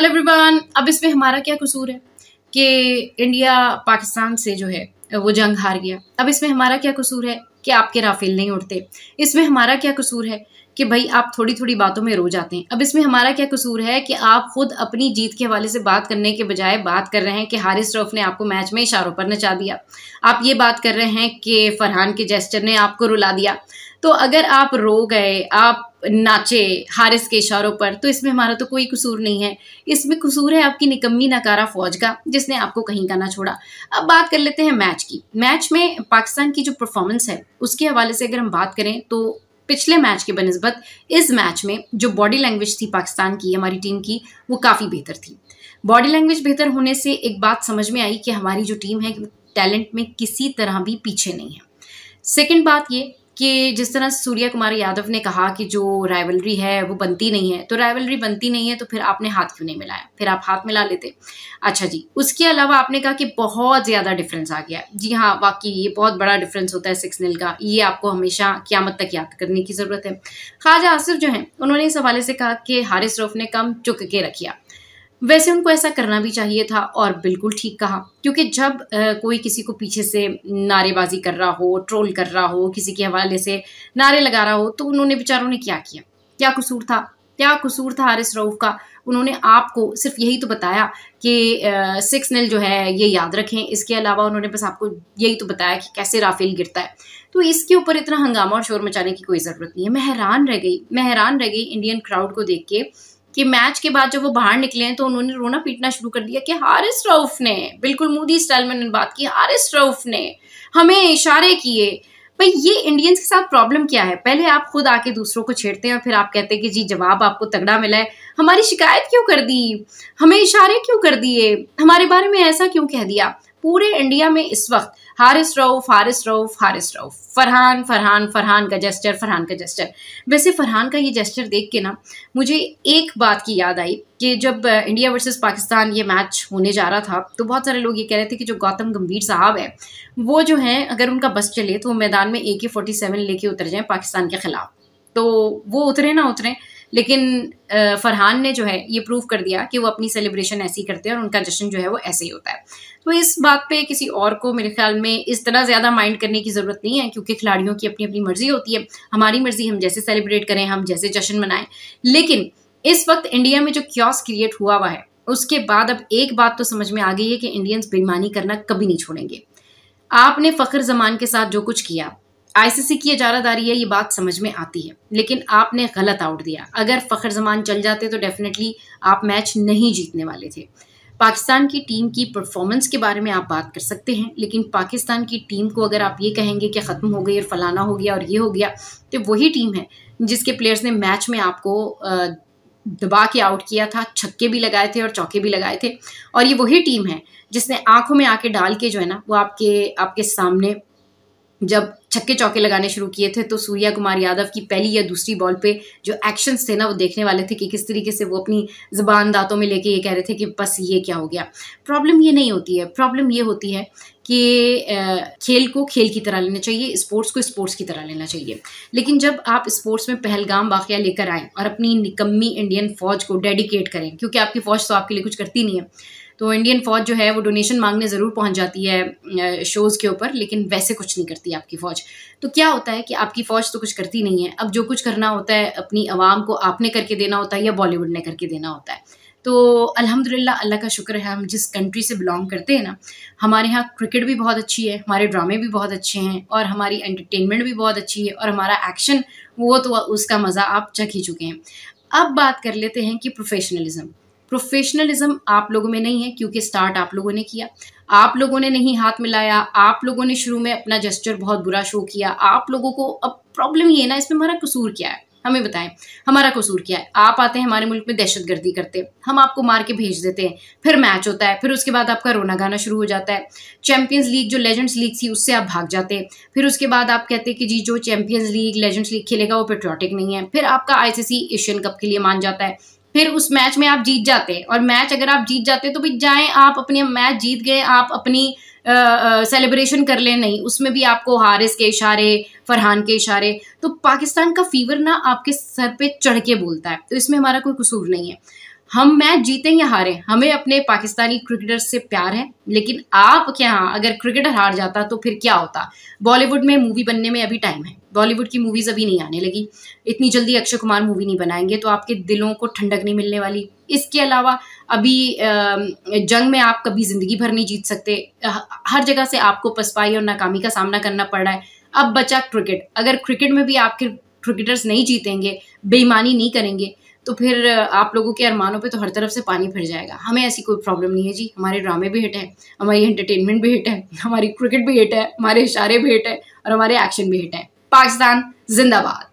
Hello everyone. अब इसमें हमारा क्या कसूर है कि इंडिया पाकिस्तान से जो है वो जंग हार गया। अब इसमें हमारा क्या कसूर है कि आपके राफेल नहीं उड़ते। इसमें हमारा क्या कसूर है कि भाई आप थोड़ी थोड़ी बातों में रो जाते हैं। अब इसमें हमारा क्या कसूर है कि आप खुद अपनी जीत के हवाले से बात करने के बजाय बात कर रहे हैं कि हारिस रऊफ ने आपको मैच में इशारों पर नचा दिया। आप ये बात कर रहे हैं कि फरहान के जेस्चर ने आपको रुला दिया। तो अगर आप रो गए, आप नाचे हारिस के इशारों पर, तो इसमें हमारा तो कोई कसूर नहीं है। इसमें कसूर है आपकी निकम्मी नकारा फौज का, जिसने आपको कहीं का ना छोड़ा। अब बात कर लेते हैं मैच की। मैच में पाकिस्तान की जो परफॉर्मेंस है उसके हवाले से अगर हम बात करें तो पिछले मैच के बनिस्बत इस मैच में जो बॉडी लैंग्वेज थी पाकिस्तान की, हमारी टीम की, वो काफ़ी बेहतर थी। बॉडी लैंग्वेज बेहतर होने से एक बात समझ में आई कि हमारी जो टीम है टैलेंट में किसी तरह भी पीछे नहीं है। सेकेंड बात ये कि जिस तरह सूर्या कुमार यादव ने कहा कि जो राइवलरी है वो बनती नहीं है, तो राइवलरी बनती नहीं है तो फिर आपने हाथ क्यों नहीं मिलाया? फिर आप हाथ मिला लेते। अच्छा जी, उसके अलावा आपने कहा कि बहुत ज़्यादा डिफरेंस आ गया। जी हाँ, वाकई ये बहुत बड़ा डिफरेंस होता है 6-0 का। ये आपको हमेशा क़यामत तक याद करने की ज़रूरत है। ख्वाजा आसिफ जो हैं उन्होंने इस हवाले से कहा कि हारिस रऊफ ने कम चुक के रखिया। वैसे उनको ऐसा करना भी चाहिए था और बिल्कुल ठीक कहा, क्योंकि जब कोई किसी को पीछे से नारेबाजी कर रहा हो, ट्रोल कर रहा हो, किसी के हवाले से नारे लगा रहा हो, तो उन्होंने बेचारों ने क्या किया? क्या कसूर था? क्या कसूर था हारिस रऊफ का? उन्होंने आपको सिर्फ यही तो बताया कि 6-0 जो है ये याद रखें। इसके अलावा उन्होंने बस आपको यही तो बताया कि कैसे राफेल गिरता है। तो इसके ऊपर इतना हंगामा और शोर मचाने की कोई ज़रूरत नहीं है। मैं हैरान रह गई इंडियन क्राउड को देख के कि मैच के बाद जब वो बाहर निकले हैं तो उन्होंने रोना पीटना शुरू कर दिया कि हारिस रऊफ ने, बिल्कुल मोदी स्टाइल में उन्होंने बात की, हारिस रऊफ ने हमें इशारे किए। भाई ये इंडियंस के साथ प्रॉब्लम क्या है? पहले आप खुद आके दूसरों को छेड़ते हैं और फिर आप कहते हैं कि जी जवाब आपको तगड़ा मिला है। हमारी शिकायत क्यों कर दी? हमें इशारे क्यों कर दिए? हमारे बारे में ऐसा क्यों कह दिया? पूरे इंडिया में इस वक्त हारिस रऊफ, फरहान का जेस्चर। वैसे फरहान का ये जेस्चर देख के ना मुझे एक बात की याद आई कि जब इंडिया वर्सेस पाकिस्तान ये मैच होने जा रहा था तो बहुत सारे लोग ये कह रहे थे कि जो गौतम गंभीर साहब है वो जो है अगर उनका बस चले तो वो मैदान में AK-47 लेके उतर जाएं पाकिस्तान के खिलाफ। तो वो उतरे ना उतरे, लेकिन फरहान ने जो है ये प्रूव कर दिया कि वो अपनी सेलिब्रेशन ऐसी करते हैं और उनका जश्न जो है वो ऐसे ही होता है। तो इस बात पे किसी और को मेरे ख्याल में इस तरह ज़्यादा माइंड करने की ज़रूरत नहीं है, क्योंकि खिलाड़ियों की अपनी अपनी मर्जी होती है। हमारी मर्जी हम जैसे सेलिब्रेट करें, हम जैसे जश्न मनाएं। लेकिन इस वक्त इंडिया में जो क्योस क्रिएट हुआ हुआ है उसके बाद अब एक बात तो समझ में आ गई है कि इंडियंस बेईमानी करना कभी नहीं छोड़ेंगे। आपने फ़खर जमान के साथ जो कुछ किया, ICC की इजारादारी है, ये बात समझ में आती है, लेकिन आपने गलत आउट दिया। अगर फ़खर जमान चल जाते तो डेफिनेटली आप मैच नहीं जीतने वाले थे। पाकिस्तान की टीम की परफॉर्मेंस के बारे में आप बात कर सकते हैं, लेकिन पाकिस्तान की टीम को अगर आप ये कहेंगे कि ख़त्म हो गई और फलाना हो गया और ये हो गया, तो वही टीम है जिसके प्लेयर्स ने मैच में आपको दबा के आउट किया था, छक्के भी लगाए थे और चौके भी लगाए थे। और ये वही टीम है जिसने आंखों में आके डाल के जो है ना वो आपके सामने जब छक्के चौके लगाने शुरू किए थे तो सूर्या कुमार यादव की पहली या दूसरी बॉल पे जो एक्शंस थे ना वो देखने वाले थे कि किस तरीके से वो अपनी ज़ुबान दांतों में लेके ये कह रहे थे कि बस ये क्या हो गया। प्रॉब्लम ये नहीं होती है, प्रॉब्लम ये होती है कि खेल को खेल की तरह लेना चाहिए, स्पोर्ट्स को स्पोर्ट्स की तरह लेना चाहिए। लेकिन जब आप स्पोर्ट्स में पहलगाम वाक़या लेकर आएँ और अपनी निकम्मी इंडियन फ़ौज को डेडिकेट करें, क्योंकि आपकी फ़ौज तो आपके लिए कुछ करती नहीं है, तो इंडियन फ़ौज जो है वो डोनेशन मांगने ज़रूर पहुंच जाती है शोज़ के ऊपर, लेकिन वैसे कुछ नहीं करती आपकी फ़ौज। तो क्या होता है कि आपकी फ़ौज तो कुछ करती नहीं है। अब जो कुछ करना होता है अपनी आवाम को आपने करके देना होता है या बॉलीवुड ने करके देना होता है। तो अल्हम्दुलिल्लाह, अल्लाह का शुक्र है, हम जिस कंट्री से बिलोंग करते हैं ना, हमारे यहाँ क्रिकेट भी बहुत अच्छी है, हमारे ड्रामे भी बहुत अच्छे हैं और हमारी एंटरटेनमेंट भी बहुत अच्छी है और हमारा एक्शन वो तो उसका मज़ा आप चख ही चुके हैं। अब बात कर लेते हैं कि प्रोफेशनलिज्म आप लोगों में नहीं है, क्योंकि स्टार्ट आप लोगों ने किया। आप लोगों ने नहीं हाथ मिलाया, आप लोगों ने शुरू में अपना जेस्चर बहुत बुरा शो किया। आप लोगों को अब प्रॉब्लम ये है ना, इसमें हमारा कसूर क्या है? हमें बताएं, हमारा कसूर क्या है? आप आते हैं हमारे मुल्क में दहशतगर्दी करते, हम आपको मार के भेज देते हैं, फिर मैच होता है, फिर उसके बाद आपका रोना गाना शुरू हो जाता है। चैंपियंस लीग जो लेजेंड्स लीग थी उससे आप भाग जाते हैं, फिर उसके बाद आप कहते हैं कि जी जो चैंपियंस लीग लेजेंड्स लीग खेलेगा वो पेट्रियोटिक नहीं है। फिर आपका ICC एशियन कप के लिए मान जाता है, फिर उस मैच में आप जीत जाते हैं और मैच अगर आप जीत जाते हैं तो भाई जाएं, आप अपने मैच जीत गए, आप अपनी सेलिब्रेशन कर लें। नहीं, उसमें भी आपको हारिस के इशारे, फरहान के इशारे। तो पाकिस्तान का फीवर ना आपके सर पे चढ़ के बोलता है, तो इसमें हमारा कोई कसूर नहीं है। हम मैच जीतें या हारें, हमें अपने पाकिस्तानी क्रिकेटर्स से प्यार है, लेकिन आप क्या, अगर क्रिकेटर हार जाता तो फिर क्या होता? बॉलीवुड में मूवी बनने में अभी टाइम है, बॉलीवुड की मूवीज अभी नहीं आने लगी, इतनी जल्दी अक्षय कुमार मूवी नहीं बनाएंगे, तो आपके दिलों को ठंडक नहीं मिलने वाली। इसके अलावा अभी जंग में आप कभी जिंदगी भर नहीं जीत सकते, हर जगह से आपको पसपाई और नाकामी का सामना करना पड़ रहा है। अब बचा क्रिकेट, अगर क्रिकेट में भी आपके क्रिकेटर्स नहीं जीतेंगे, बेईमानी नहीं करेंगे, तो फिर आप लोगों के अरमानों पे तो हर तरफ से पानी फिर जाएगा। हमें ऐसी कोई प्रॉब्लम नहीं है जी, हमारे ड्रामे भी हिट है, हमारी एंटरटेनमेंट भी हिट है, हमारी क्रिकेट भी हिट है, हमारे इशारे भी हिट है और हमारे एक्शन भी हिट है। पाकिस्तान जिंदाबाद।